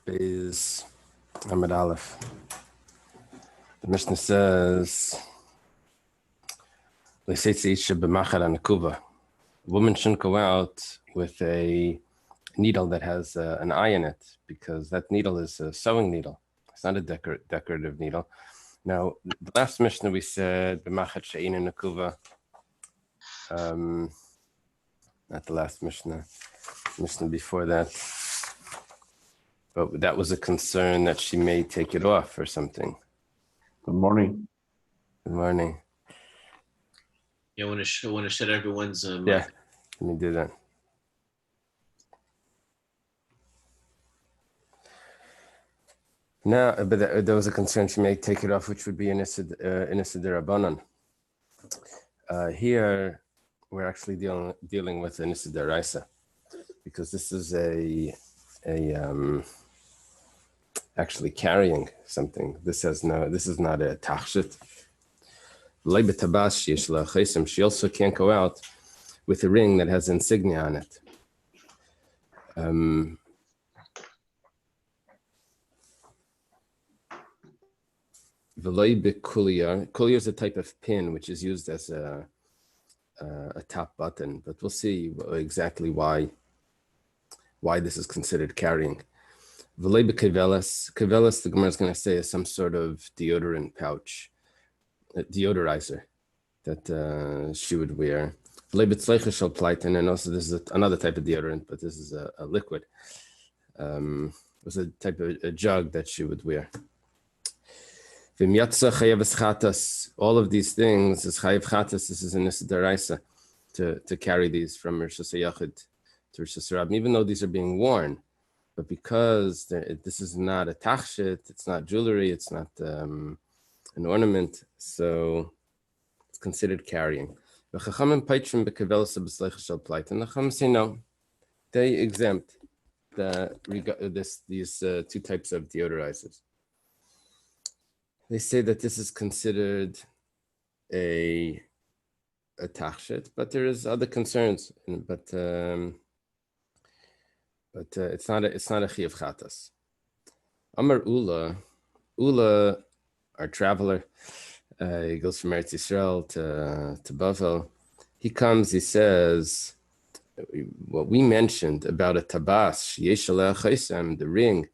Is Ahmed Aleph. The Mishnah says, a woman shouldn't go out with a needle that has an eye in it, because that needle is a sewing needle. It's not a decorative needle. Now, the last Mishnah we said, b'machat she'ein nekuva. Not the last Mishnah before that. But that was a concern that she may take it off or something. Good morning. Good morning. I want to shut everyone's yeah, let me do that. No, but there was a concern she may take it off, which would be in Issa Derabanan. Here, we're actually dealing with an Issa Deraisa, because this is actually carrying something. This is not a tachshit. She also can't go out with a ring that has insignia on it. Kuliar is a type of pin which is used as a top button, but we'll see exactly why this is considered carrying. Kevelas, the Gemara is going to say, is some sort of deodorant pouch, a deodorizer that she would wear. And also this is another type of deodorant, but this is a liquid. It was a type of a jug that she would wear. All of these things is chayav chatas. This is an issa deraisa to carry these from Rosh Hashanah to Rosh Hashanah, even though these are being worn. But because this is not a tachshit, it's not jewelry, it's not an ornament, so it's considered carrying. And the Chacham say no, they exempt these two types of deodorizers. They say that this is considered a tachshit, but there is other concerns. But it's not a chiyuv chatas. Amar Ula, our traveler, he goes from Eretz Yisrael to Bavel. He comes, he says, what we mentioned about a tabas, the ring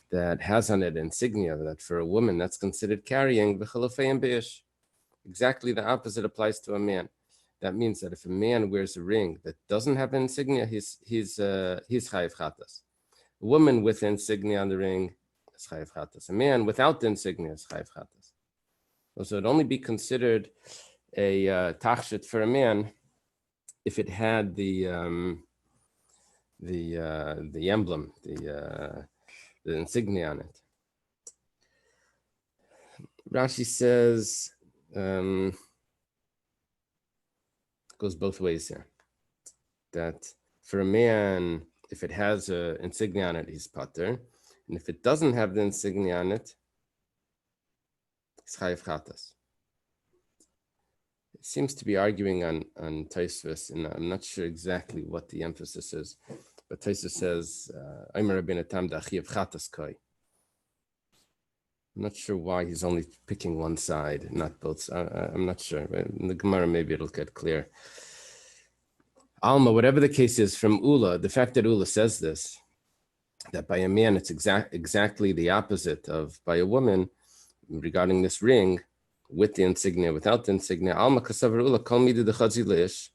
that has on it insignia, that for a woman that's considered carrying, exactly the opposite applies to a man. That means that if a man wears a ring that doesn't have insignia, he's chayav chatas. A woman with insignia on the ring is chayav chatas. A man without the insignia is chayav chatas. So it'd only be considered a tachshit for a man if it had the emblem, the insignia on it. Rashi says, goes both ways here. That for a man, if it has an insignia on it, he's pater. And if it doesn't have the insignia on it, it's chayav chatas. It seems to be arguing on Taisvus, and I'm not sure exactly what the emphasis is. But Taisvus says, I'm not sure why he's only picking one side, not both. I'm not sure. In the Gemara, maybe it'll get clear. Alma, whatever the case is, from Ula, the fact that Ula says this, that by a man it's exactly the opposite of by a woman regarding this ring with the insignia, without the insignia. Alma kasavar Ula kol midah dechazilish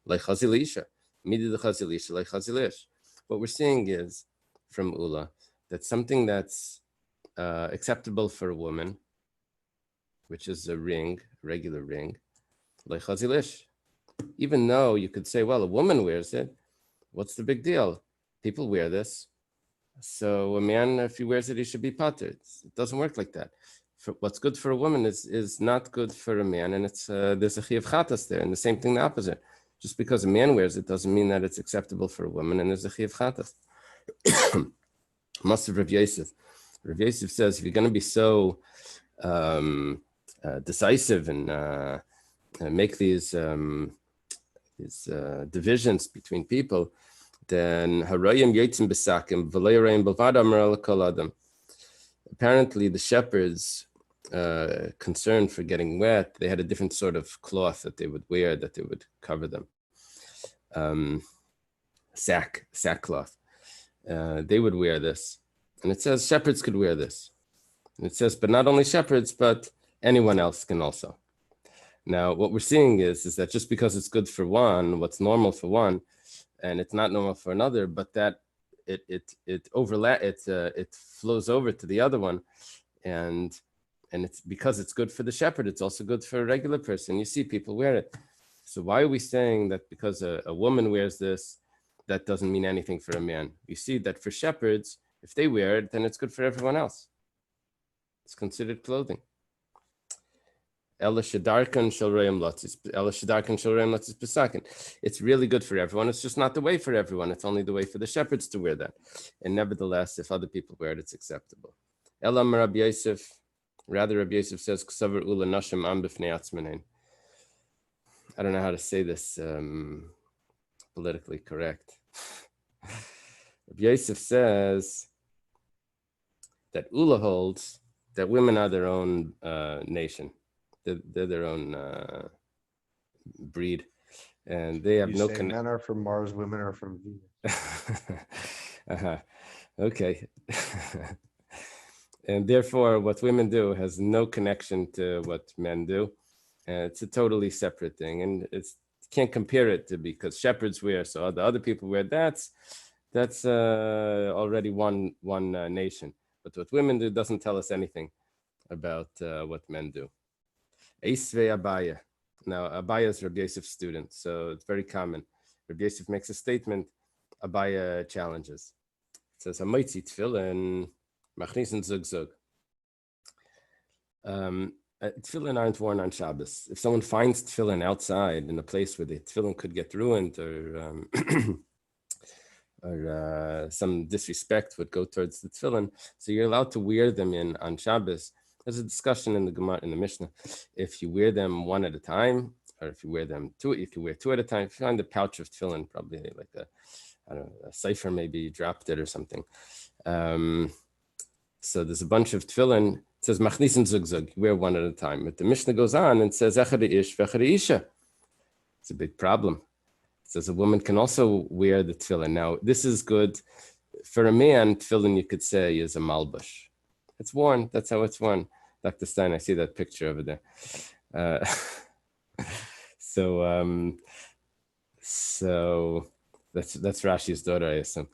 leichazilisha, midah dechazilish leichazilish. What we're seeing is from Ula that something that's acceptable for a woman, which is a ring, regular ring, leichazilish. Even though you could say, well, a woman wears it, what's the big deal? People wear this. So a man, if he wears it, he should be pater. It doesn't work like that. What's good for a woman is not good for a man, and it's there's a chiyuv chatas there, and the same thing the opposite. Just because a man wears it doesn't mean that it's acceptable for a woman, and there's a chiyuv chatas. Master Rav Yosef. Rav Yosef says, if you're going to be so decisive and make these divisions between people, then harayim yotzim besakim v'leirayim b'vad amar al kol adam. Apparently, the shepherds, concerned for getting wet, they had a different sort of cloth that they would wear that they would cover them. Sackcloth. They would wear this, and it says shepherds could wear this. And it says, but not only shepherds, but anyone else can also. Now, what we're seeing is that just because it's good for one, what's normal for one, and it's not normal for another, but that it flows over to the other one, and it's because it's good for the shepherd, it's also good for a regular person. You see people wear it. So why are we saying that because a woman wears this, that doesn't mean anything for a man? You see that for shepherds, if they wear it, then it's good for everyone else. It's considered clothing. It's really good for everyone. It's just not the way for everyone. It's only the way for the shepherds to wear that. And nevertheless, if other people wear it, it's acceptable. Rabbi Yosef, rather, Rabbi Yosef says, I don't know how to say this politically correct. Rabbi Yosef says that Ula holds that women are their own nation. They're their own breed, and they have no connection. Men are from Mars, women are from Venus. Okay. And therefore, what women do has no connection to what men do. It's a totally separate thing, and you can't compare it to, because shepherds wear, so the other people wear. That's already one nation. But what women do doesn't tell us anything about what men do. Eisvei Abaya. Now, Abaya is Rabbi Yosef's student, so it's very common. Rabbi Yosef makes a statement, Abaya challenges. It says, Hamoitzi tefillin, machnisen zug zug. Tefillin aren't worn on Shabbos. If someone finds tefillin outside in a place where the tefillin could get ruined, or some disrespect would go towards the tefillin, so you're allowed to wear them on Shabbos. There's a discussion in the Gemara, in the Mishnah, if you wear them one at a time, or if you wear them two at a time. If you find a pouch of tefillin, probably like a cipher, maybe you dropped it or something. So there's a bunch of tefillin. It says machnisen zug zug. You wear one at a time. But the Mishnah goes on and says echad ish v'echad isha. It's a big problem. It says a woman can also wear the tefillin. Now this is good for a man. Tefillin, you could say, is a malbush. It's worn. That's how it's worn. Dr. Stein, I see that picture over there. So that's Rashi's daughter, I assume.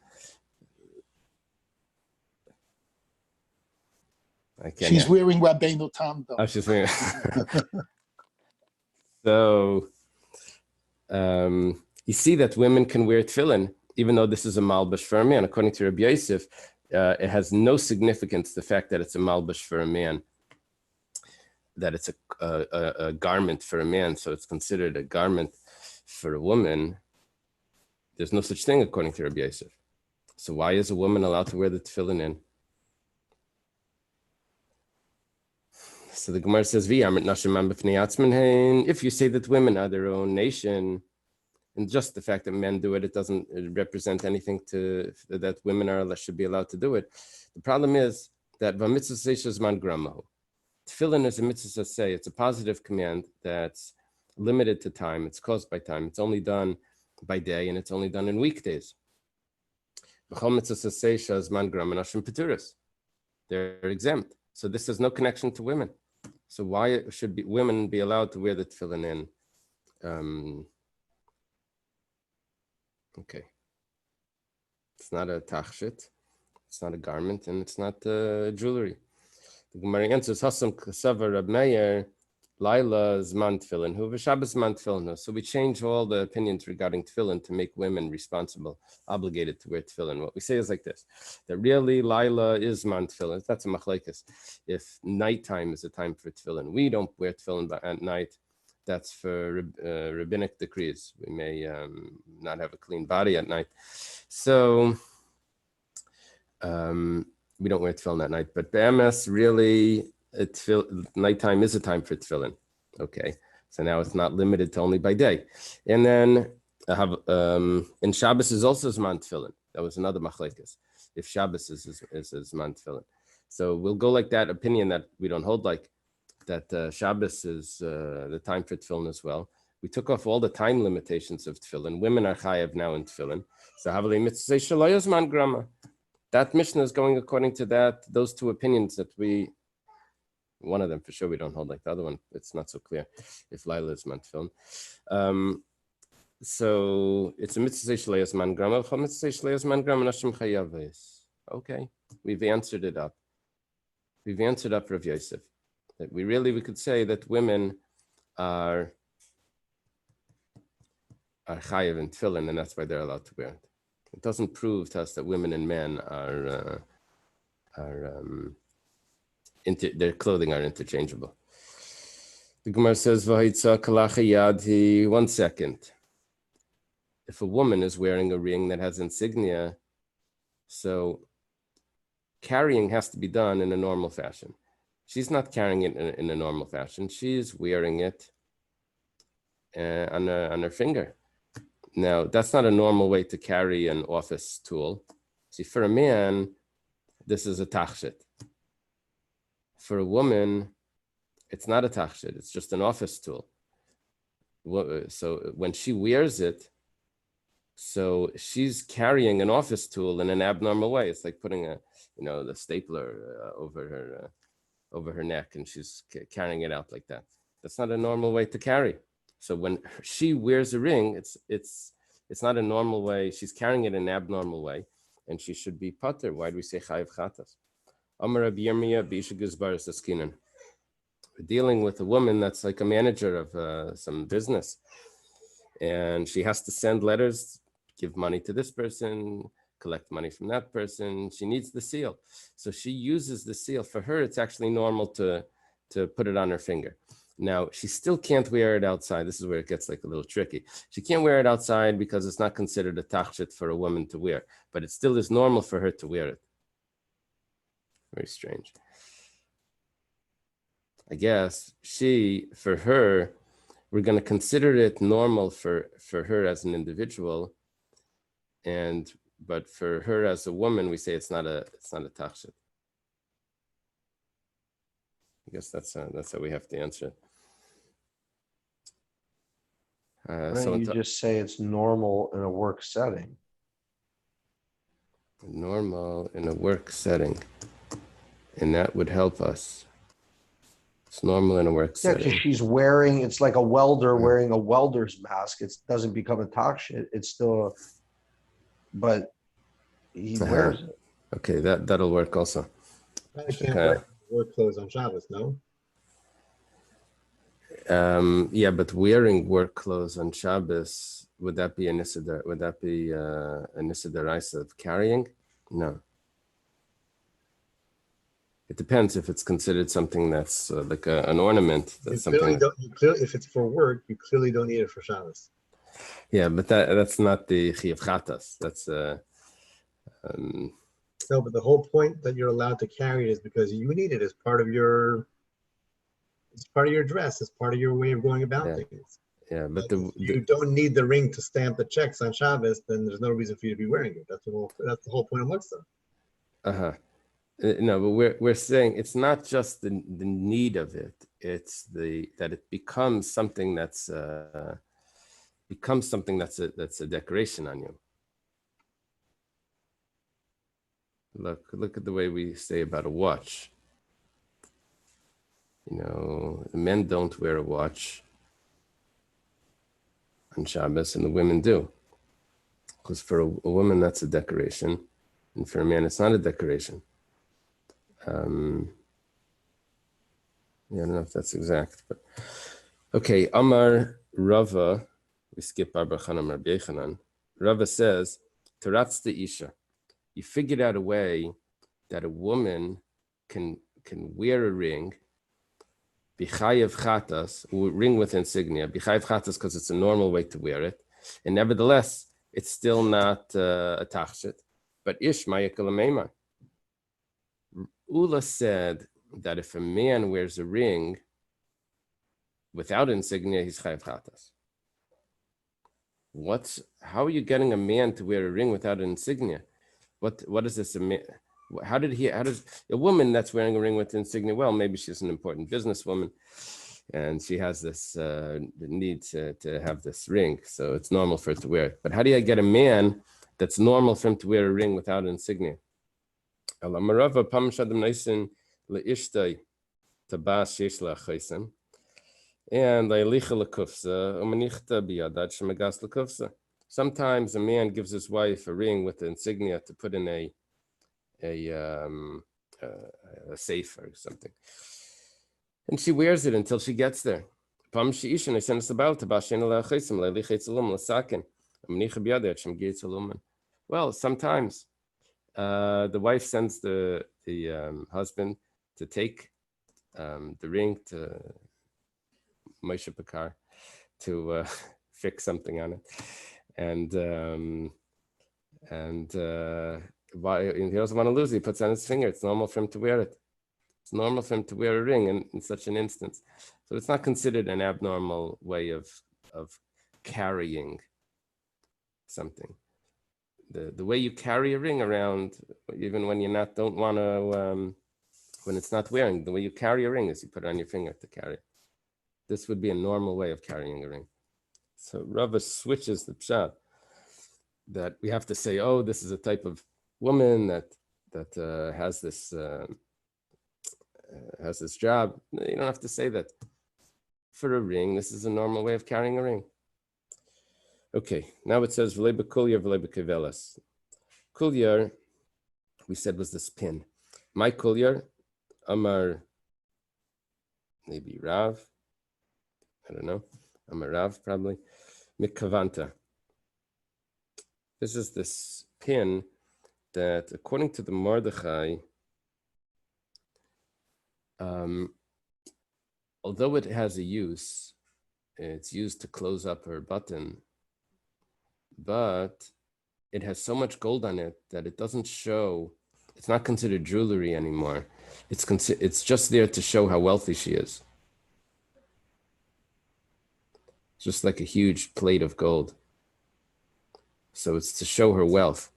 She's wearing Rabbeinu Tam, though. Oh, she's wearing. So you see that women can wear tefillin, even though this is a malbush for a man. According to Rabbi Yosef, it has no significance, the fact that it's a malbush for a man, that it's a garment for a man, so it's considered a garment for a woman. There's no such thing according to Rabbi Yosef. So why is a woman allowed to wear the tefillin in? So the Gemara says, if you say that women are their own nation, and just the fact that men do it, it doesn't represent anything to that women should be allowed to do it. The problem is that tefillin is a mitzvah say. It's a positive command that's limited to time. It's caused by time. It's only done by day, and it's only done in weekdays. They're exempt. So this has no connection to women. So why should women be allowed to wear the tefillin in? Okay. It's not a tachshit. It's not a garment, and it's not jewelry. The Gemara answers, Hasam Kasava Rab Meir, Laila Zman Tefillin, who Shabbos Zman Tefillin. So we change all the opinions regarding tefillin to make women responsible, obligated to wear tefillin. What we say is like this, that really Laila is Zman Tefillin. That's a machlekes. If nighttime is a time for tefillin, we don't wear tefillin at night. That's for rabbinic decrees. We may not have a clean body at night. So we don't wear tefillin at night. But BMS, really, nighttime is a time for tefillin. Okay, so now it's not limited to only by day. And then I have in Shabbos is also Zman Tefillin. That was another machlekes. If Shabbos is Zman Tefillin, so we'll go like that opinion that we don't hold, like that Shabbos is the time for Tefillin as well. We took off all the time limitations of Tefillin. Women are chayav now in Tefillin. So Havali mitzvah shelo zman grama. That Mishnah is going according to those two opinions that one of them for sure we don't hold, like the other one, it's not so clear if Laila is man Tefillin. So it's a mitzvah shleis man grama, a mitzvah shleis man grama nashim chayaves. Okay, we've answered it up. We've answered up Rav Yosef that we could say that women are chayav in tefillin, and that's why they're allowed to wear it. It doesn't prove to us that women and men their clothing are interchangeable. The Gemara says, "V'haitzah kalacha yadhi." 1 second. If a woman is wearing a ring that has insignia, so carrying has to be done in a normal fashion. She's not carrying it in a normal fashion. She's wearing it on her finger. Now, that's not a normal way to carry an office tool. See, for a man, this is a tachshit. For a woman, it's not a tachshit. It's just an office tool. So when she wears it, so she's carrying an office tool in an abnormal way. It's like putting the stapler over her neck, and she's carrying it out like that. That's not a normal way to carry. So when she wears a ring, it's not a normal way. She's carrying it in an abnormal way, and she should be pater. Why do we say chayiv chatas? Amar Rabbi Yirmiyah b'isha gizbaris askinan. We're dealing with a woman that's like a manager of some business, and she has to send letters, give money to this person, collect money from that person. She needs the seal, so she uses the seal. For her, it's actually normal to put it on her finger. Now, she still can't wear it outside. This is where it gets like a little tricky. She can't wear it outside because it's not considered a tachshit for a woman to wear, but it still is normal for her to wear it. Very strange. I guess for her, we're going to consider it normal for her as an individual, but for her as a woman, we say it's not a tachshit. I guess that's how we have to answer it. So you just say it's normal in a work setting. Normal in a work setting, and that would help us. It's normal in a work setting. Yeah, because it's like a welder wearing a welder's mask. It doesn't become a tachshit. It's still, but he wears it. Okay, that'll work also. I can't wear work clothes on Shabbos, no? Yeah, but wearing work clothes on Shabbos, would that be a nisa? Would that be a nisa deraisa of carrying? No. It depends if it's considered something that's like an ornament. That's something. If it's for work, you clearly don't need it for Shabbos. Yeah, but that's not the chiyuv chatas. That's No, but the whole point that you're allowed to carry it is because you need it as part of your. It's part of your dress. It's part of your way of going about things. Yeah, but you don't need the ring to stamp the checks on Shabbos. Then there's no reason for you to be wearing it. That's the whole point of Mutzah. No, but we're saying it's not just the need of it. It's that it becomes something that's a decoration on you. Look at the way we say about a watch. Men don't wear a watch on Shabbos, and the women do. Because for a woman, that's a decoration, and for a man, it's not a decoration. I don't know if that's exact, but okay. Amar Rava, we skip Rabbi Yechanan. Rava says, "Teratz the isha." You figured out a way that a woman can wear a ring. B'chayev chatas, ring with insignia. B'chayev chatas because it's a normal way to wear it, and nevertheless, it's still not a tachshit. But ish ma'yekalameimah. Ula said that if a man wears a ring without insignia, he's chayev chatas. how are you getting a man to wear a ring without an insignia? What is this? How does a woman that's wearing a ring with insignia? Well, maybe she's an important businesswoman, and she has this need to have this ring, so it's normal for her to wear it. But how do you get a man that's normal for him to wear a ring without an insignia? And sometimes a man gives his wife a ring with the insignia to put in a safe or something, and she wears it until she gets there. Well, sometimes the wife sends the husband to take the ring to Moshe Pekar to fix something on it, and he doesn't want to lose it. He puts it on his finger. It's normal for him to wear it. It's normal for him to wear a ring in such an instance. So it's not considered an abnormal way of carrying something. The way you carry a ring around, even when you don't want to, when it's not wearing, the way you carry a ring is you put it on your finger to carry it. This would be a normal way of carrying a ring. So Rabbi switches the pshat that we have to say, oh, this is a type of woman that has this job. You don't have to say that. For a ring, this is a normal way of carrying a ring. Okay, now it says v'lei b'kulyar v'lei b'kevelas. Kulyar, we said, was this pin. My kulyar, Amar, maybe Rav, I don't know, Amar Rav probably, mikavanta. This is this pin that, according to the Mordechai, although it has a use, it's used to close up her button, but it has so much gold on it that it doesn't show. It's not considered jewelry anymore. It's just there to show how wealthy she is. It's just like a huge plate of gold. So it's to show her wealth.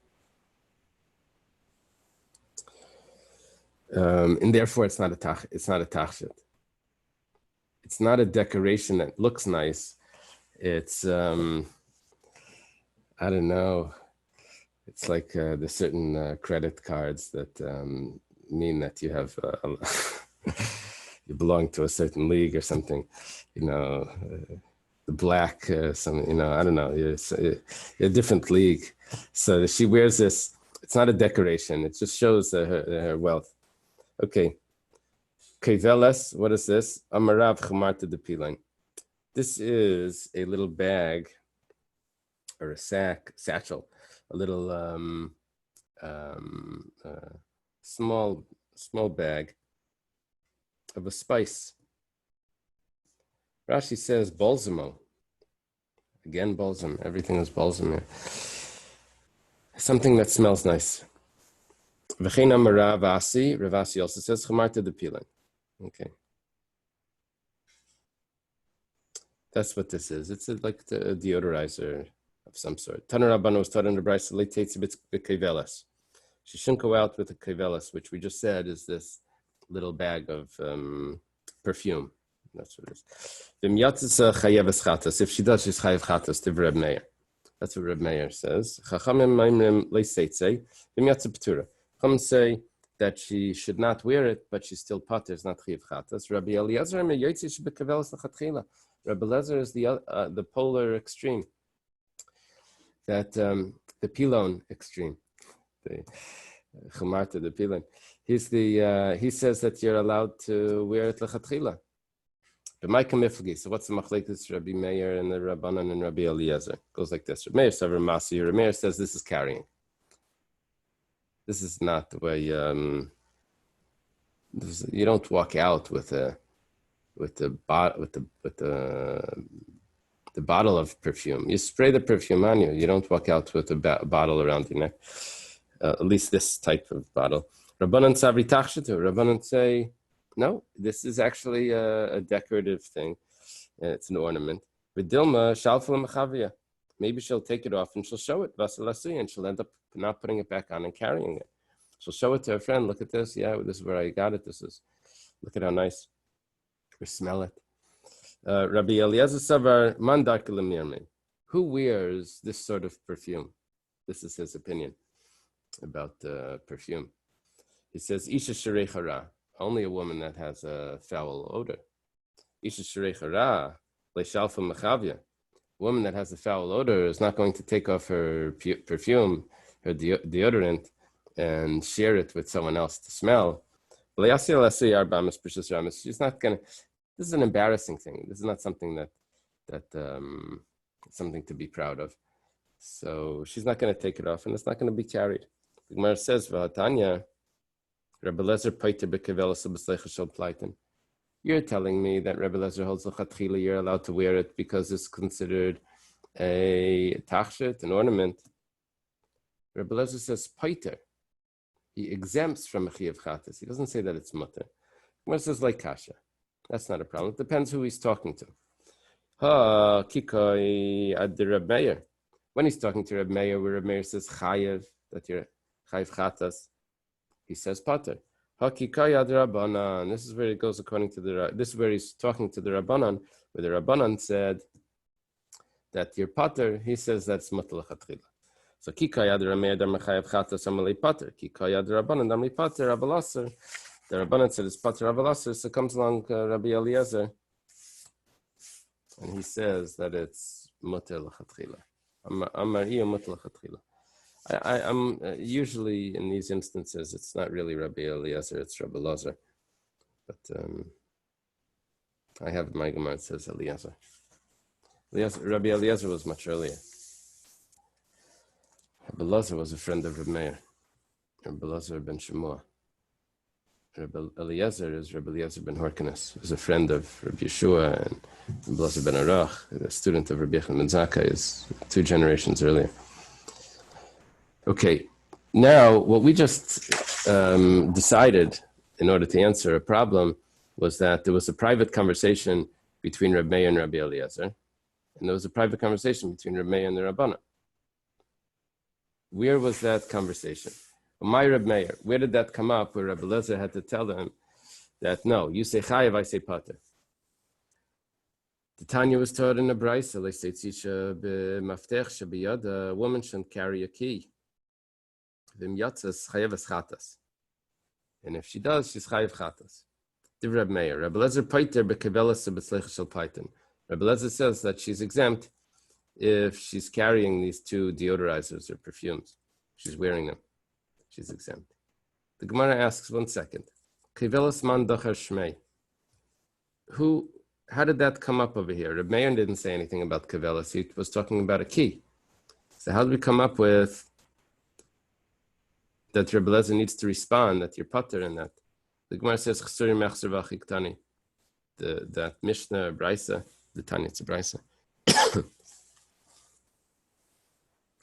And therefore it's not a tachshit. It's not a decoration that looks nice. It's I don't know. It's like the certain credit cards that mean that you have you belong to a certain league or something. You know, the black, some, you know, I don't know. You're a different league. So she wears this. It's not a decoration. It just shows her wealth. Okay. Keveles, what is this? Amarav Chamarta de Pilain. This is a little bag or a satchel, a little small bag of a spice. Rashi says balsamo. Again, balsam. Everything is balsam here. Something that smells nice. V'chein amarav asi. Rav Asi also says chamarta de Pilain. Okay. That's what this is. It's like a deodorizer of some sort. Taner Rabbanu was taught in the Brisa, b'kevelas. She shouldn't go out with a kevelas, which we just said is this little bag of perfume. That's what it is. If she does, she's chayev chatas to Reb Meir. That's what Reb Meir says. Chachamim say that she should not wear it, but she's still pater, is not chayev chatas. Rabbi Eliezer Rabbi Eliezer is the polar extreme. That the pilon extreme, the chumarta, the pilon. He says that you're allowed to wear it lechatchila. So what's the machlekes Rabbi Meir and the Rabbanan and Rabbi Eliezer? Goes like this. Rabbi Meir says Masi. Rabbi Meir says this is carrying. This is not the way. You don't walk out with the bottle of perfume. You spray the perfume on you. You don't walk out with a bottle around your neck. At least this type of bottle. Rabbanan savri tachshatu. Rabbanan say, no, this is actually a decorative thing. It's an ornament. V'dilma shalfel mechavia. maybe she'll take it off and she'll show it, and she'll end up not putting it back on and carrying it. She'll show it to her friend. Look at this. Yeah, this is where I got it. Look at how nice. Or smell it. Rabbi Eliezer Savar Mandak Lemirme. Who wears this sort of perfume? This is his opinion about perfume. He says, Isha Sharecha Ra, only a woman that has a foul odor. Isha Sharecha Ra, Leishalfa Mechavya. A woman that has a foul odor is not going to take off her perfume, her deodorant, and share it with someone else to smell. She's not going to. This is an embarrassing thing. This is not something that something to be proud of. So she's not going to take it off, and it's not going to be carried. The Gemara says, "V'hatanya, Rabbi Lezer paiter b'kevelas b'sleicha shel plaiten." You're telling me that Rabbi Lezer holds l'chatchila, you're allowed to wear it because it's considered a tachshit, an ornament. Rabbi Lezer says paiter. He exempts from a chiyav chatas. He doesn't say that it's mutter. Gemara says like kasha. That's not a problem. It depends who he's talking to. Ha kikai ad Reb Meir. When he's talking to Reb Meir, where Reb Meir says chayev, that you're chayev chatas, he says pater. Ha kikai ad Rabbanan. This is where it goes according to this is where he's talking to the Rabbanan, where the Rabbanan said that you're pater. He says that's mutter l'chatchila. So kikai ad Reb Meir dam chayev chatas amalei pater. Kikai ad Rabbanan dam li pater abalaser. The Rabbanan said it's pater abalaser. So comes along Rabbi Eliezer, and he says that it's mutter l'chatchila. I'm usually in these instances, it's not really Rabbi Eliezer, it's Rabbi Eliezer. But I have my Gemara, it says Eliezer. Rabbi Eliezer was much earlier. Rabbi Eliezer was a friend of Rabbi Meir. Rabbi Eliezer ben Shemua. Rabbi Eliezer is Rabbi Eliezer ben Horkenes, who was a friend of Rabbi Yeshua, and Rabbi Eliezer ben Arach, a student of Rabbi Yechon ben Zakkai, is 2 generations earlier. Okay, now what we just decided in order to answer a problem was that there was a private conversation between Rabbi Meir and Rabbi Eliezer, and there was a private conversation between Rabbi Meir and the Rabbanan. Where was that conversation? My Rabbi Meir, where did that come up where Rabbi Eliezer had to tell them that, no, you say chayev, I say pater? The Tanya was taught in a brisa, a woman shouldn't carry a key. And if she does, she's chayev chatas. The Rabbi Meir, Rabbi Eliezer pater bekevelas b'sleicha shel paiten. Rabbi Eliezer says that she's exempt if she's carrying these 2 deodorizers or perfumes. She's wearing them. She's exempt. The Gemara asks, 1 second. Kevelas man dachar shmei. How did that come up over here? Reb Meir didn't say anything about kevelas. He was talking about a key. So how did we come up with that Reb Eliezer needs to respond, that you're pater in that? The Gemara says, Chsurim mechzer v'achiktani. That Mishnah, Brisa, the Tanya, it's a Brisa.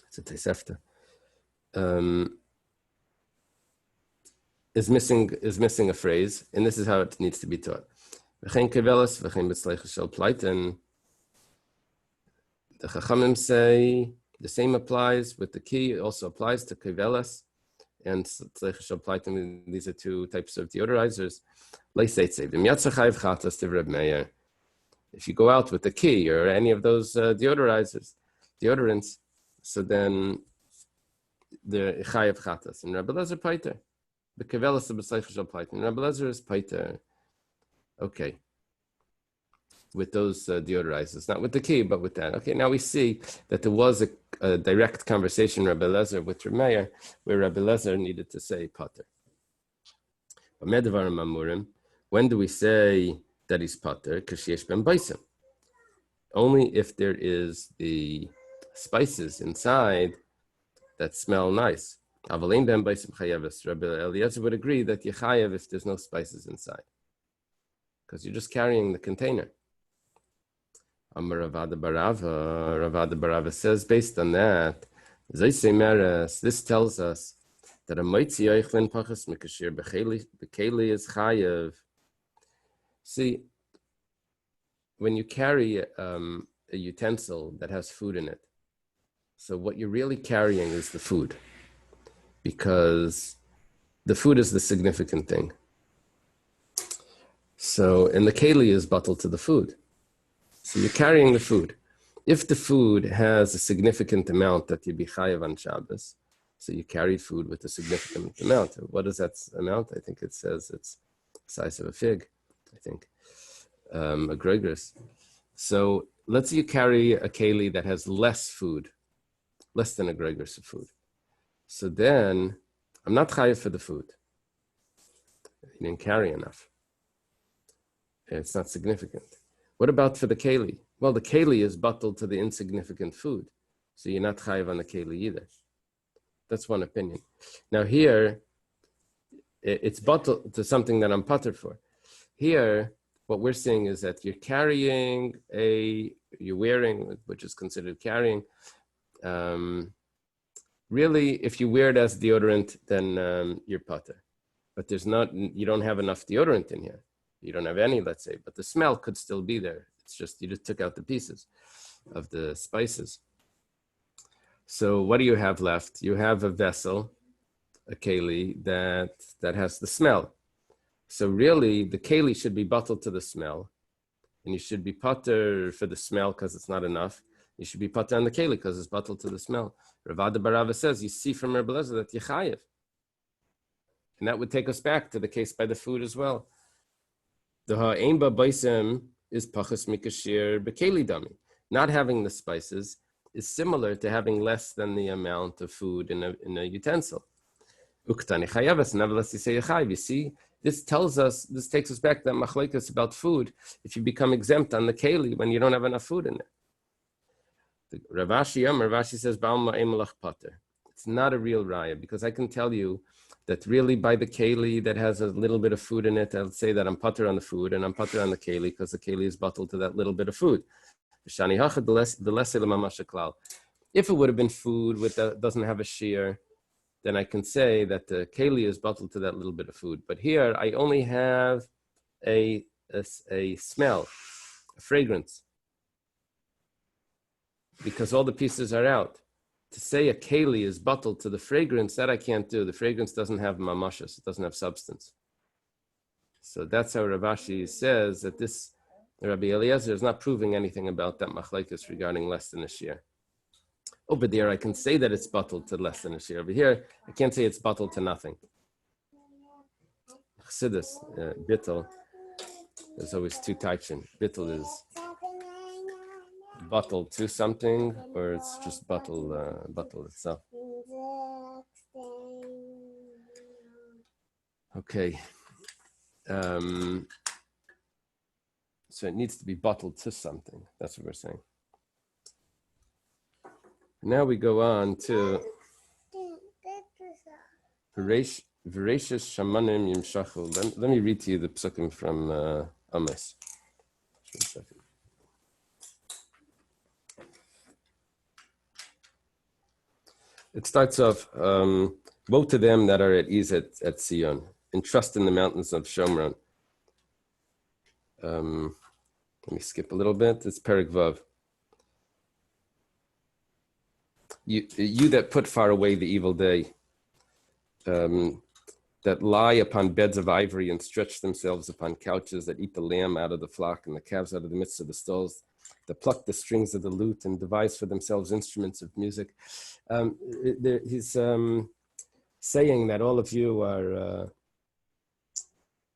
It's a Tosefta. Is missing a phrase, and this is how it needs to be taught. V'chein kevelas, v'chein b'sleicha shel plaiten. The Chachamim say the same applies with the key. It also applies to kevelas and tzleicha shel plaiten. These are 2 types of deodorizers. If you go out with the key or any of those deodorants, so then the chayev chatas and Rabbi Eliezer paiter. The kevelas of b'sleicha shel plaiten. Rabbi Eliezer is paiter. Okay. With those deodorizers, not with the key, but with that. Okay, now we see that there was a direct conversation, Rabbi Eliezer with Reb Meir, where Rabbi Eliezer needed to say pater. When do we say that he's pater? K'shyesh ben baisim. Only if there is the spices inside that smell nice. Avalein ben baisim chayeves. Rabbi Eliezer would agree that you chayev if there's no spices inside, because you're just carrying the container. Amar Ravada Barava says, based on that, this tells us that a moitzi oichlin pachas mikashir bekeli is chayev. See, when you carry a utensil that has food in it, So what you're really carrying is the food, because the food is the significant thing. So, and the keli is bottled to the food. So you're carrying the food. If the food has a significant amount that you be chayav on Shabbos, so you carried food with a significant amount. What is that amount? I think it says it's the size of a fig, I think, a gregris. So let's say you carry a keli that has less food, less than a gregris of food. So then I'm not chayav for the food. You didn't carry enough. It's not significant. What about for the keli? Well, the keli is bottled to the insignificant food, so you're not chayav on the keli either. That's one opinion. Now here, it's bottled to something that I'm pater for. Here, what we're saying is that you're carrying you're wearing, which is considered carrying. Really, if you wear it as deodorant, then you're pater. But you don't have enough deodorant in here. You don't have any, let's say, but the smell could still be there. It's just, you just took out the pieces of the spices. So what do you have left? You have a vessel, a keli, that has the smell. So really, the keli should be bottled to the smell, and you should be pater for the smell because it's not enough. You should be pater on the keli because it's bottled to the smell. Rav Ada bar Rava says, you see from Rabbi Eliezer that you're chayev. And that would take us back to the case by the food as well. The ha'ein ba'baisem is pachas mikashir bekeli dami. Not having the spices is similar to having less than the amount of food in a utensil. Uktani chayavas, nevertheless you say chayiv. You see, this takes us back to that machlekes about food. If you become exempt on the keli when you don't have enough food in there. Ravashi says, Ba'alma emelach pater. It's not a real raya, because I can tell you that really by the keli that has a little bit of food in it, I'll say that I'm pater on the food and I'm pater on the keli because the keli is bottled to that little bit of food. If it would have been food that doesn't have a shear, then I can say that the keli is bottled to that little bit of food. But here I only have a smell, a fragrance, because all the pieces are out. To say a keli is bottled to the fragrance, that I can't do. The fragrance doesn't have mamashas, it doesn't have substance. So that's how Ravashi says that this Rabbi Eliezer is not proving anything about that machlekes regarding less than a shear. Over there, I can say that it's bottled to less than a shear. Over here, I can't say it's bottled to nothing. Chassidus, bittul, there's always two types in. Bittul is bottled to something, or it's just bottle itself. Okay. So it needs to be bottled to something. That's what we're saying. Now we go on to Voracious Shamanim Yimshachu. Let me read to you the psukim from Amos. Just 1 second. It starts off, woe to them that are at ease at Sion, and trust in the mountains of Shomron. Let me skip a little bit. It's Perek Vav. You that put far away the evil day, that lie upon beds of ivory and stretch themselves upon couches, that eat the lamb out of the flock and the calves out of the midst of the stalls, that pluck the strings of the lute and devise for themselves instruments of music. He's saying that all of you are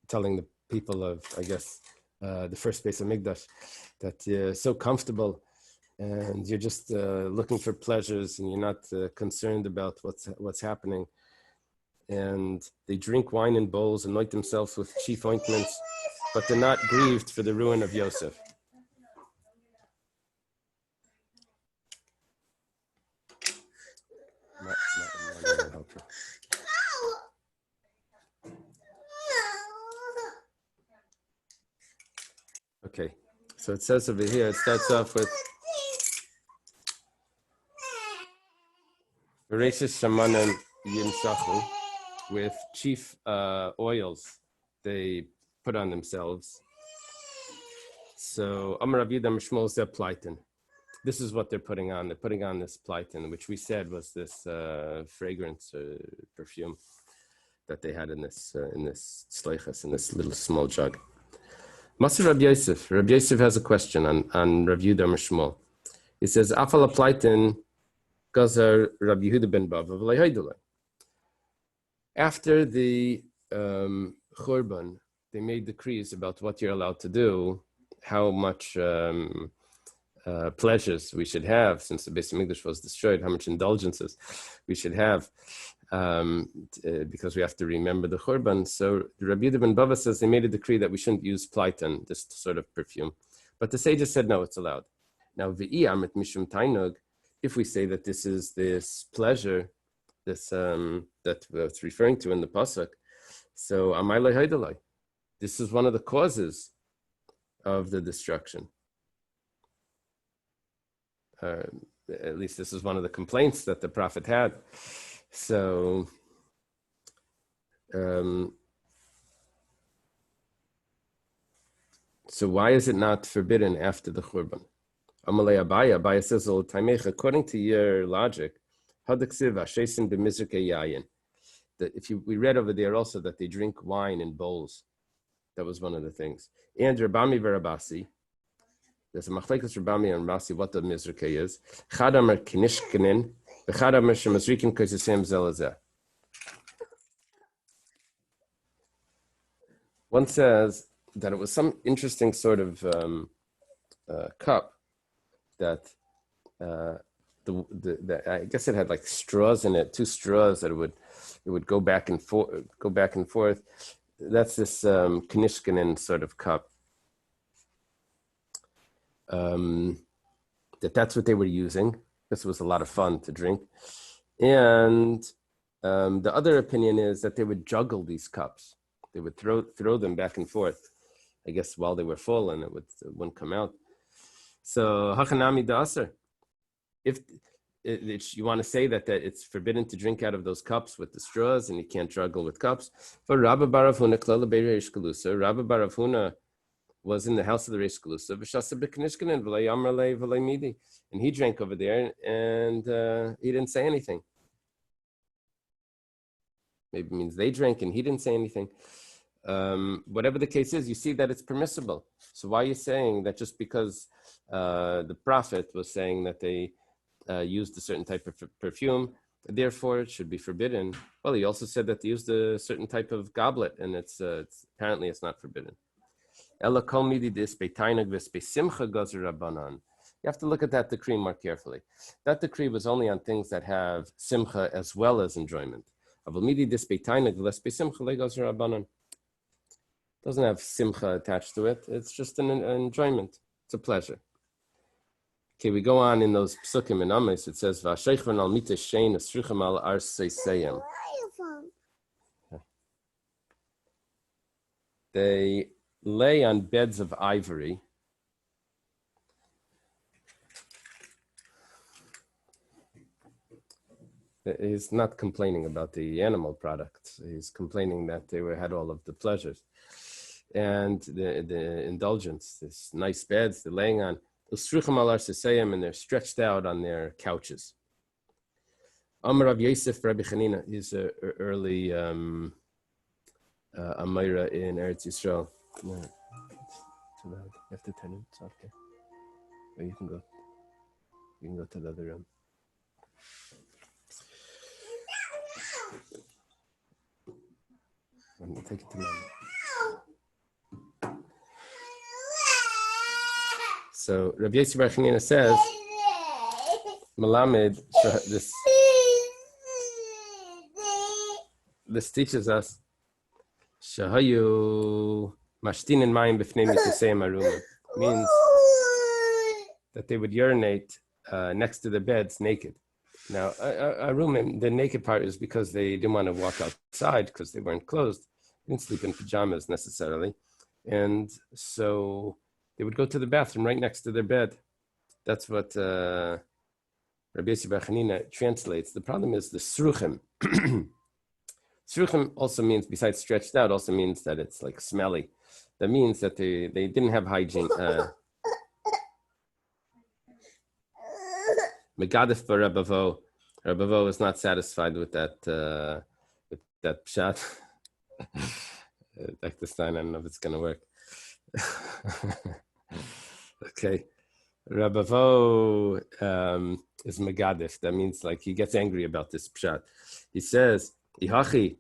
telling the people of, I guess, the first base of Migdash, that you're so comfortable and you're just looking for pleasures and you're not concerned about what's happening. And they drink wine in bowls, anoint themselves with chief ointments, but they're not grieved for the ruin of Yosef. Okay, so it says over here, it starts off with Voracious Shamanim Yimshachu, with chief oils they put on themselves. So Amar Rav Yehuda Mishmol Zeh Plaitin. this is what they're putting on. They're putting on this plightin, which we said was this fragrance perfume that they had in this sleichas, in this little small jug. Maser Rabbi Yosef. Rabbi Yosef has a question on Rav Yehuda Shmuel. He says, "Afal plightin gazar Rabbi Yehuda ben Bava v'lei haydulei." After the Churban, they made decrees about what you're allowed to do, how much pleasures we should have since the Beis Hamikdash was destroyed, how much indulgences we should have, because we have to remember the Churban. So Rabbi Yehuda ben Bava says they made a decree that we shouldn't use plightin, this sort of perfume. But the sages said, no, it's allowed. Now, v'i amet mishum tainug, if we say that this is this pleasure, this that it's referring to in the pasuk, so amay lehaydalai, this is one of the causes of the destruction. At least this is one of the complaints that the prophet had. So, so why is it not forbidden after the Churban? Amalei Abaya says, according to your logic, that we read over there also that they drink wine in bowls. That was one of the things. And Rabami Verabasi, there's a machlekes Rabami and Rasi what the mizrike is. Chadamer kinishkinin, v'chadamer shemazrikin koisesem zelazeh. One says that it was some interesting sort of cup that I guess it had like straws in it, 2 straws that it would go back and forth. That's this Knishkinin sort of cup. That's what they were using. This was a lot of fun to drink. And the other opinion is that they would juggle these cups. They would throw them back and forth, I guess, while they were full, and it wouldn't come out. So hachanami da'aser. If you want to say that it's forbidden to drink out of those cups with the straws, and you can't juggle with cups. For Rabbi Bar Avuna, Klala Beir Reish Galusa, Rabbi Bar Avuna was in the house of the Reish Galusa, V'shasa b'Knishkinin v'lei Amar lei v'lei Midi, and he drank over there, and he didn't say anything. Maybe it means they drank and he didn't say anything. Whatever the case is, you see that it's permissible. So why are you saying that just because the prophet was saying that they used a certain type of perfume, therefore it should be forbidden? Well, he also said that they used a certain type of goblet, and it's apparently it's not forbidden. You have to look at that decree more carefully. That decree was only on things that have simcha as well as enjoyment. Doesn't have simcha attached to it. It's just an enjoyment. It's a pleasure. Okay, we go on in those psukim and amis. It says, "V'asheichvan al mita shein asruchem al arseiseim." They lay on beds of ivory. He's not complaining about the animal products. He's complaining that they had all of the pleasures and the indulgence. This nice beds they're laying on. And they're stretched out on their couches. Amar Rav Yosef Rabbi Chanina, he's an early Amira in Eretz Yisrael. No, it's too loud. You have to turn it. It's okay. Or you can go to the other room. Take it to Mom. So Rabbi Yosef Bar Chanina says, Malamed, this teaches us, Shahayu mashtin in mayim b'fnei mitusei maruma, means that they would urinate next to the beds naked. Now, arumim, the naked part is because they didn't want to walk outside because they weren't clothed. They didn't sleep in pajamas necessarily. And so they would go to the bathroom right next to their bed. That's what Rabbi Yosef Bar Chanina translates. The problem is the sruchim. Sruchim also means, besides stretched out, also means that it's like smelly. That means that they didn't have hygiene. Megadif Rabavo. Rabavo is not satisfied with that pshat. Dr. Stein, I don't know if it's going to work. Okay. Rabavo is Megadif. That means like he gets angry about this pshat. He says, Ihachi,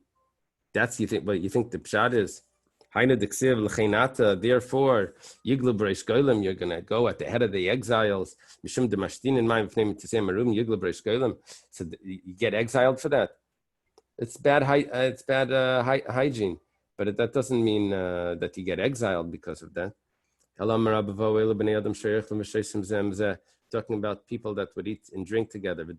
that's you think what you think the pshat is. Therefore, you're gonna go at the head of the exiles. So you get exiled for that. It's bad. Hygiene, but that doesn't mean that you get exiled because of that. Talking about people that would eat and drink together. Then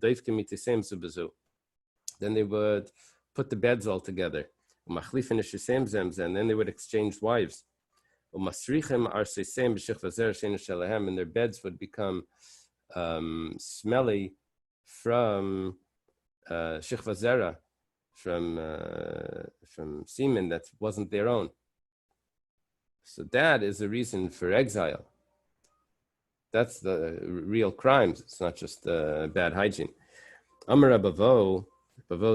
they would put the beds all together. And then they would exchange wives. And their beds would become smelly from shichva zera, from semen that wasn't their own. So that is a reason for exile. That's the real crimes. It's not just bad hygiene. Amar Bavo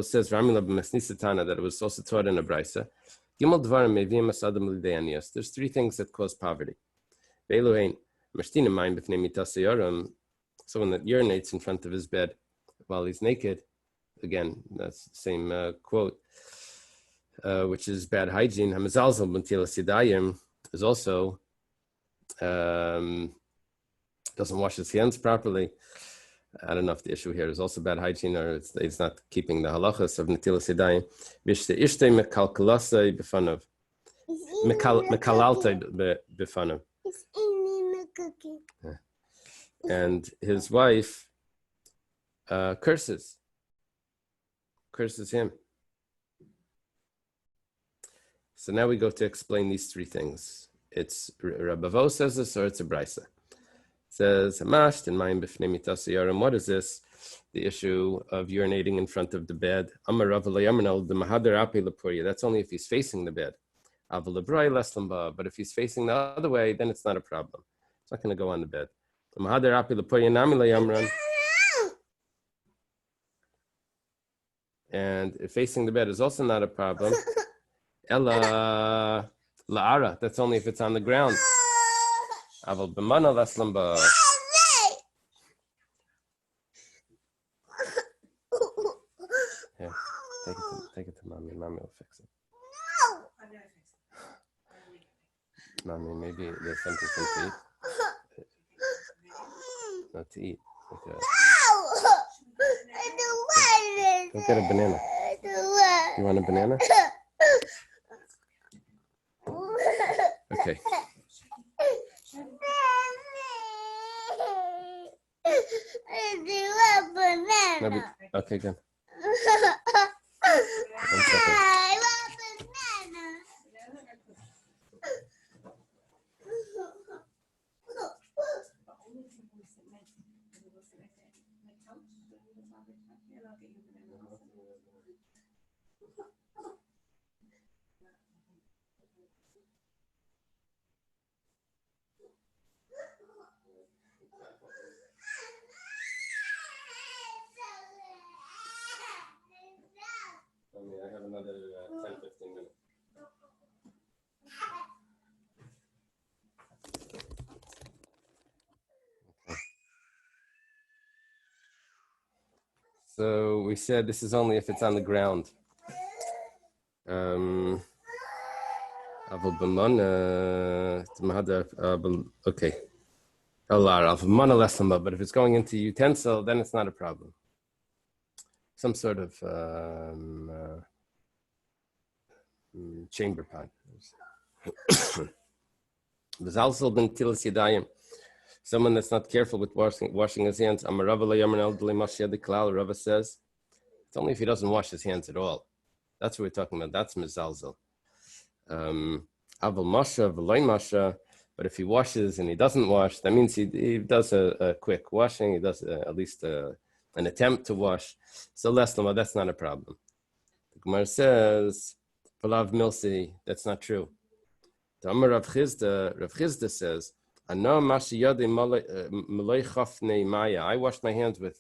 says that it was also taught in a brisa. There's three things that cause poverty. Someone that urinates in front of his bed while he's naked. Again, that's the same quote, which is bad hygiene. Is also doesn't wash his hands properly. I don't know if the issue here is also bad hygiene or it's not keeping the halachas of netilas yadayim. Mekalalta bifanav. And his wife curses him. So now we go to explain these three things. It's Rabbi says this or it's a brisa. Says Hamash in Mayim B'fnei Mitas Yarim. What is this? The issue of urinating in front of the bed. Amar Rav Layamanel the Mahader Api Lapuria. That's only if he's facing the bed. Aval Lebrai Leslamba. But if he's facing the other way, then it's not a problem. It's not going to go on the bed. The Mahader Api Lapuria Nami Layamran. And if facing the bed is also not a problem. Ella La'ara. That's only if it's on the ground. Aval b'mana leslamba. Yeah, take it to mommy. Mommy will fix it. Mommy, maybe there's something to eat. Not to eat. Okay. Go get a banana. You want a banana? Okay. Okay, good. 1 second. I have another 10-15 minutes. Okay. So we said this is only if it's on the ground. Okay. But if it's going into utensil, then it's not a problem. Some sort of chamber pot. Someone that's not careful with washing his hands. Rava says it's only if he doesn't wash his hands at all. That's what we're talking about. That's mizalzel. Aval masha, v'loy masha. But if he washes and he doesn't wash, that means he does a quick washing. He does at least an attempt to wash. So that's not a problem. The Gemara says, Palav Milsi, that's not true. The Amar Rav Chizda says, I washed my hands with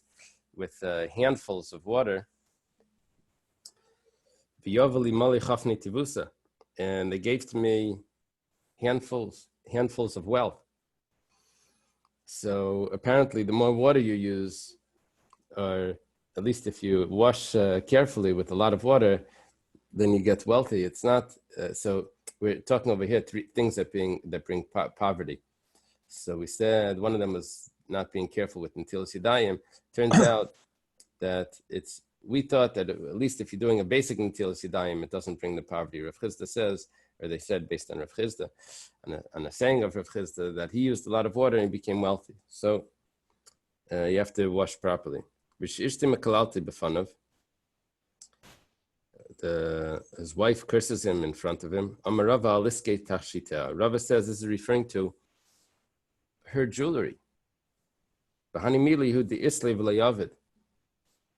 with handfuls of water. And they gave to me handfuls of wealth. So apparently, the more water you use, or at least if you wash carefully with a lot of water, then you get wealthy. It's not so. We're talking over here three things that bring poverty. So we said one of them was not being careful with Netilas Yadayim. Turns out that we thought that at least if you're doing a basic Netilas Yadayim, it doesn't bring the poverty. Rav Chisda says, or they said based on Rav Chisda, on a saying of Rav Chisda, that he used a lot of water and he became wealthy. So you have to wash properly. His wife curses him in front of him. Rava says this is referring to her jewelry.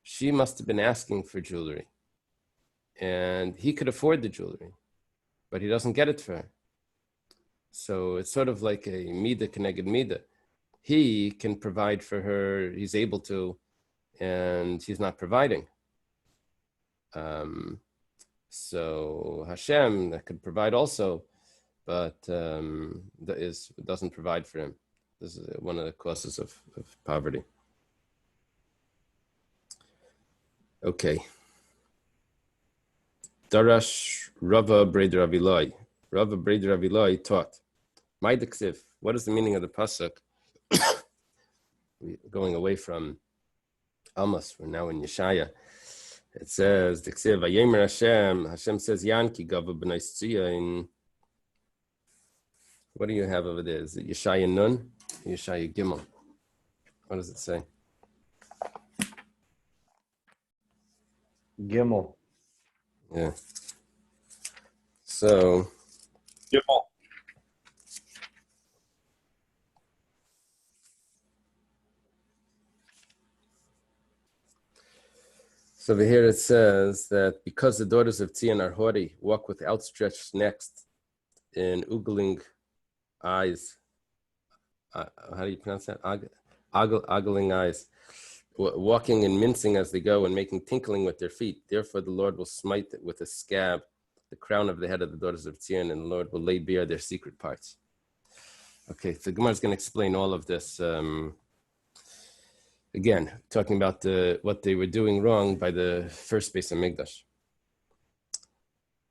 She must have been asking for jewelry. And he could afford the jewelry, but he doesn't get it for her. So it's sort of like a mida keneged mida. He can provide for her, he's able to, and he's not providing. So Hashem that could provide also, but doesn't provide for him. This is one of the causes of poverty. Okay. Darash Rava Breder Eily. Rava Breder Eily taught. My diksiv. What is the meaning of the pasuk? We're going away from Amos. We're now in Yeshaya. It says, diksiv Vayemer Hashem. Hashem says, Yanki Gava B'nai Tzion. What do you have over there? Is it Yeshaya Nun? Yeshaya Gimel. What does it say? Gimel. Yeah. So. Gimel. So over here it says that because the daughters of Tzion are haughty, walk with outstretched necks and oogling eyes. How do you pronounce that? Ogling eyes. Walking and mincing as they go and making tinkling with their feet. Therefore the Lord will smite with a scab the crown of the head of the daughters of Tzion, and the Lord will lay bare their secret parts. Okay, so Gemara is going to explain all of this. Again, talking about what they were doing wrong by the first base of Mikdash.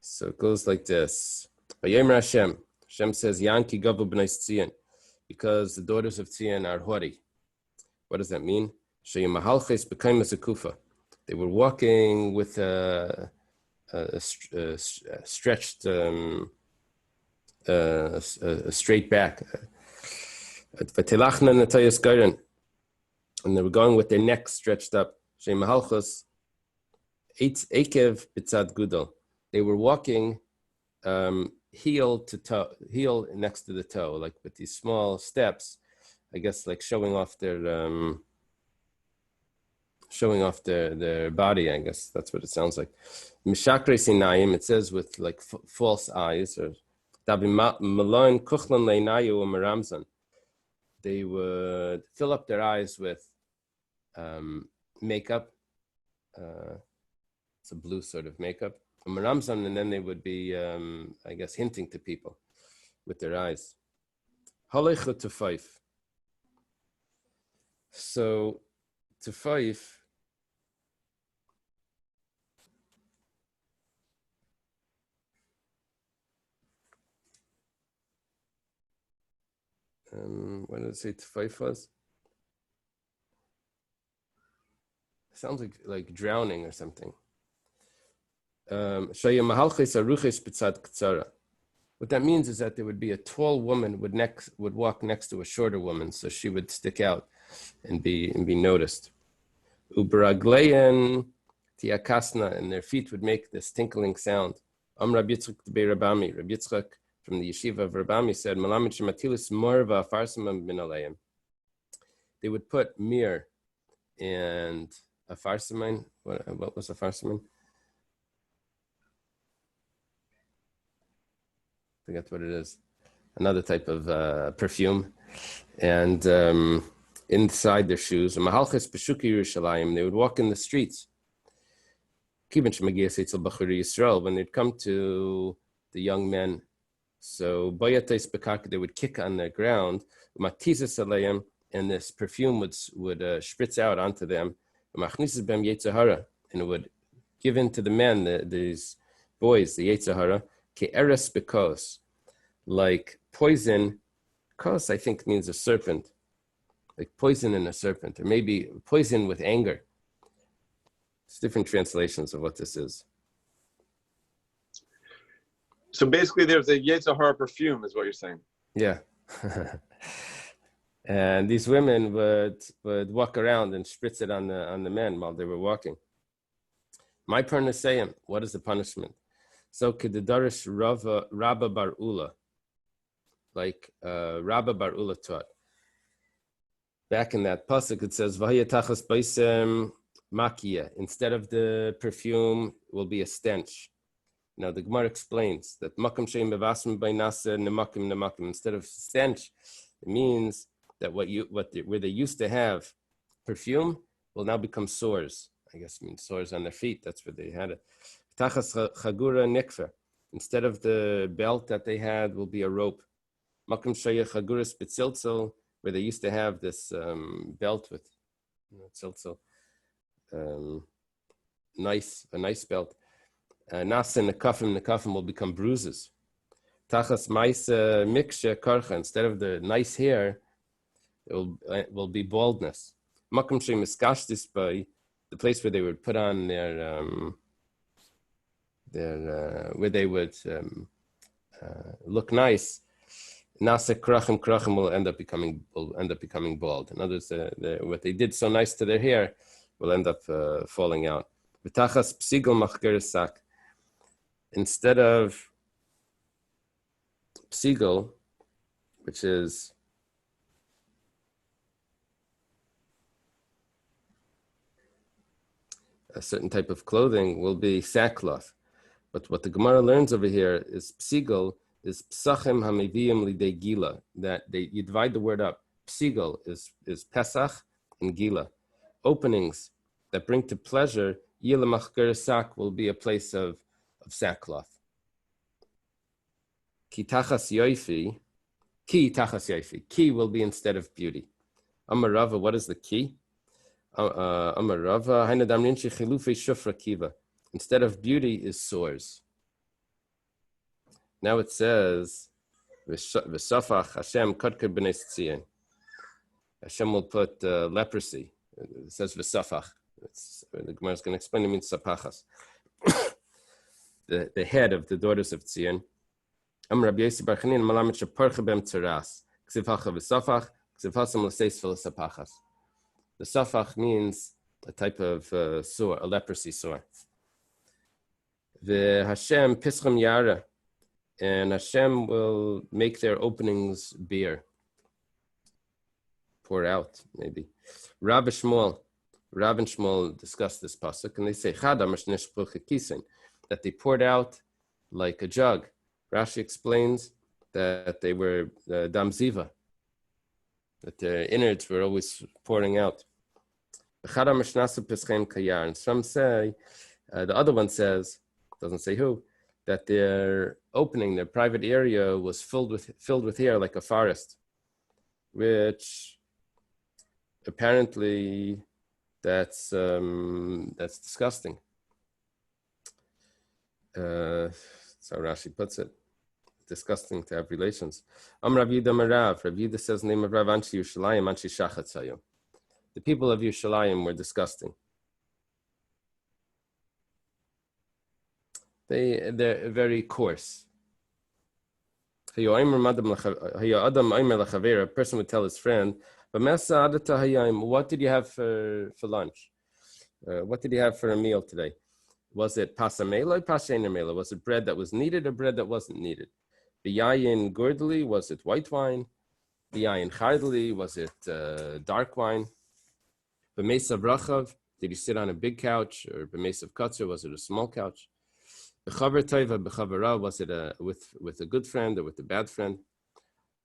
So it goes like this. Vayemer Hashem. Hashem says, Yanki Gavu B'nai Tzion, because the daughters of Tzion are haughty. What does that mean? They were walking with a stretched, a straight back. And they were going with their necks stretched up. They were walking heel to toe, heel next to the toe, like with these small steps, I guess, like showing off their body. I guess that's what it sounds like. Mishakre sinayim, it says with like false eyes, or they would fill up their eyes with makeup. It's a blue sort of makeup. And then they would be, I guess, hinting to people with their eyes. So, Tefayif, what did it say Tefayif was? Sounds like drowning or something. What that means is that there would be a tall woman would walk next to a shorter woman, so she would stick out and be noticed. Ubragleyan tiakasna, and their feet would make this tinkling sound. Rabbi Yitzchak from the yeshiva of Rabbi said, they would put mir and a farsiman. What was a farsiman? Forget what it is. Another type of perfume, and inside their shoes. And Mahalches Peshuki Yerushalayim, they would walk in the streets. When they'd come to the young men, so they would kick on the ground, and this perfume would spritz out onto them, and it would give in to the men, these boys, the Yetzirah, ke'eres bekos, like poison. Kos, I think, means a serpent, like poison in a serpent, or maybe poison with anger. It's different translations of what this is. So basically, there's a Yetzer Hara perfume, is what you're saying. Yeah. And these women would walk around and spritz it on the men while they were walking. My parnasayim, what is the punishment? So kedidarish Rabba bar Ula, like Rabba bar Ula taught. Back in that pasuk, it says v'hayatachas baisem makia. Instead of the perfume, will be a stench. Now the Gemara explains that makam sheim bevasm b'nasa nemakim nemakim. Instead of stench, it means that where they used to have perfume will now become sores. I guess it means sores on their feet. That's where they had it. Tachas chagura nikfa. Instead of the belt that they had, will be a rope. Makam sheyach chagura spitzilzel, where they used to have this belt with tzilzel, a nice belt. Nasa nekafim will become bruises. Tachas maisa miksha karcha. Instead of the nice hair, it will be baldness. Makam shem iskashtis by, the place where they would put on their where they would look nice. Nasa krachim will end up becoming bald. In other words, what they did so nice to their hair will end up falling out. V'tachas psigol machger sak. Instead of psigol, which is a certain type of clothing, will be sackcloth. But what the Gemara learns over here is psigol is psachim hameviyim lidei gila. That you divide the word up. Psigol is Pesach and Gila, openings that bring to pleasure. Yila machger sak will be a place of sackcloth. Ki tachas yoifi. Ki will be instead of beauty. Amar Rava, what is the ki? Amar Rava, instead of beauty is sores. Now it says, V'safach Hashem kodker b'nei tzion. Hashem will put leprosy. It says v'safach. The Gemara is going to explain it means sapachas. The head of the daughters of Tzion. Amar Rabbi Yossi bar Chanina malamet sheparcha b'em tzeras. Ksiv hacha v'safach. Ksiv hasam l'seis v'l'sapachas. The safach means a type of sore, a leprosy sore. The Hashem pischem yara, and Hashem will make their openings bare, pour out, maybe. Rabbi and Shmuel discuss this pasuk, and they say that they poured out like a jug. Rashi explains that they were damziva, that their innards were always pouring out. And some say, the other one says, doesn't say who, that their opening, their private area was filled with hair like a forest, which apparently that's disgusting. That's how Rashi puts it. Disgusting to have relations. Rav Yehuda says the name of Rav Anshi Yerushalayim, Anshi Shachat Sayo. The people of Yerushalayim were disgusting. They're very coarse. A person would tell his friend, what did you have for lunch? What did you have for a meal today? Was it pasamela or pashenemela? Was it bread that was needed or bread that wasn't needed? B'yayin gurdli, was it white wine? B'yayin chardli, was it dark wine? B'mesav rachav, did you sit on a big couch? Or b'mesav katzer, was it a small couch? B'chaver taiva, b'chavara, was it with a good friend or with a bad friend?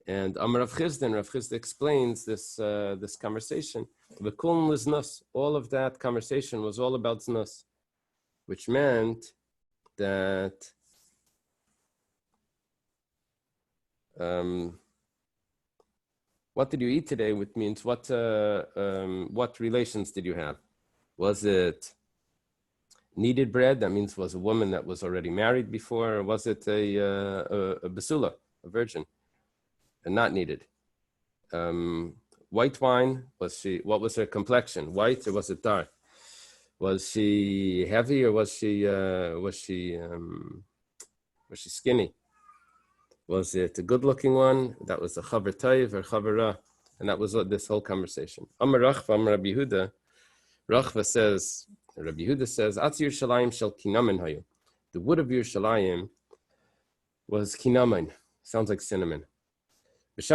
And Rav Chisda explains this this conversation. The kuln was nus. All of that conversation was all about znus, which meant that what did you eat today? Which means what relations did you have? Was it kneaded bread? That means was a woman that was already married before, or was it a basula, a virgin, and not needed? White wine, what was her complexion? White or was it dark? Was she heavy or was she skinny? Was it a good-looking one? That was a chaver tayv or chaver ra, and that was what this whole conversation. Amar Rachva, Amar Rabbi Yehuda. Rachva says, Rabbi Yehuda says, Atz Yerushalayim shel kinamen hayu. The wood of Yerushalayim was kinamen. Sounds like cinnamon. When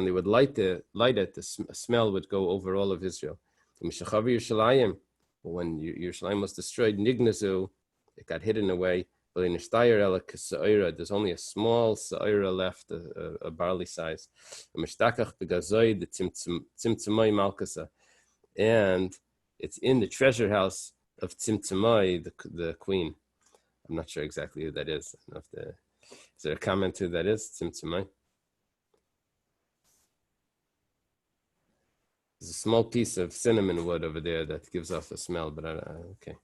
they would light it, the smell would go over all of Israel. When Yerushalayim was destroyed, Nignazu, it got hidden away. There's only a small sa'ira left, a barley size. And it's in the treasure house of Tzimtzumai, the queen. I'm not sure exactly who that is. I don't know if is there a comment who that is? Tzimtzumai. There's a small piece of cinnamon wood over there that gives off a smell, but okay.